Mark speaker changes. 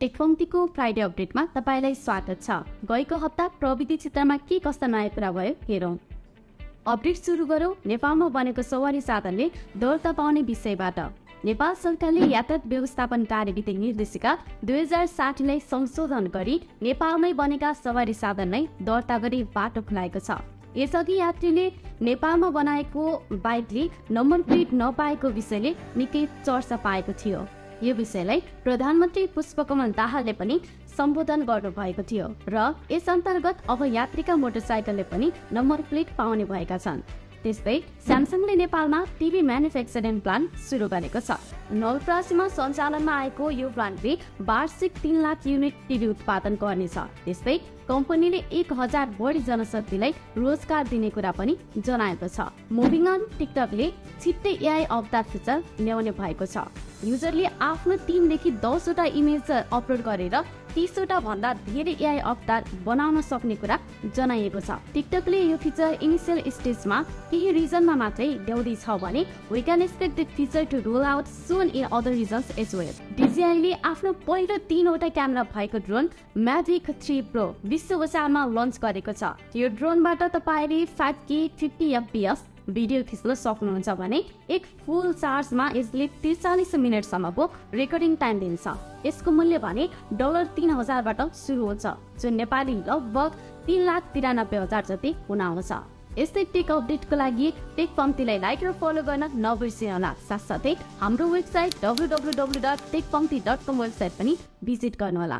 Speaker 1: टेकपंक्तिको Friday अपडेटमा तपाईलाई स्वागत छ। गएको हप्ता प्रविधि क्षेत्रमा के कस्ता नयाँ कुरा भयो हेरौं। अपडेट सुरु गरौं नेपालमा बनेको सवारी साधनले दर्ता पाउने विषयबाट। नेपाल सरकारले यातायात व्यवस्थापन कार्यविधि निर्देशिका 2060 लाई संशोधन गरी नेपालमै बनेका सवारी साधनलाई दर्ता गरी बाटो खुलाएको छ। यसअघि यात्रीले नेपालमा बनाएको बाइकले नम्बर प्लेट नपाएको विषयले निकै चर्चा पाएको थियो। यो विषयलाई प्रधानमन्त्री पुष्पकमल दाहालले पनि सम्बोधन गर्नुभएको थियो र यस अन्तर्गत अब यात्रीका मोटरसाइकलले पनि नम्बर प्लेट पाउने भएका छन्। त्यस्तै स्यामसङले नेपालमा टिभी म्यानुफ्याक्चरिङ प्लान्ट सुरु गरेको छ। नवलपरासीमा सञ्चालनमा आएको यो प्लान्टले वार्षिक 3 लाख युनिट टिभी उत्पादन गर्नेछ। त्यस्तै कम्पनीले 1000 बढी जनशक्तिलाई रोजगार दिने कुरा पनि जनाएको छ। मुभिङ अन, टिकटकले छिट्टै एआई अवतार फिचर ल्याउने भएको छ। युजरले आफ्नो 3 देखि 10 वटा इमेज अपलोड गरेर 30 वटा भन्दा धेरै एआई अवतार बनाउन सक्ने कुरा जनाइएको छ। टिकटकले यो फिचर इनिशियल स्टेजमा केही रिजनमा मात्रै ल्याउँदैछ भने we can expect the feature to roll out soon in other regions as well. DJI आफ्नो पहिलो 3 वटा क्यामेरा भएको ड्रोन म्याभिक 3 प्रो विश्व बजारमा लन्च गरेको छ। यो ड्रोनबाट तपाईले 5K 50 FPS भिडियो खिच्न सक्नुहुन्छ भने एक फुल चार्जमा यसले 43 मिनेटसम्मको रेकर्डिङ टाइम दिन्छ। यसको मूल्य भने $3000 बाट सुरु हुन्छ, जुन नेपाली लगभग 3,93,000 जति हुन आउँछ। यस्तै टेक अपडेटको लागि टेकपंक्तिलाई लाइक र फलो गर्न नबिर्सिनुहोला। साथसाथै हाम्रो वेबसाइट www.techpankti.com वेबसाइट पनि भिजिट गर्नुहोला।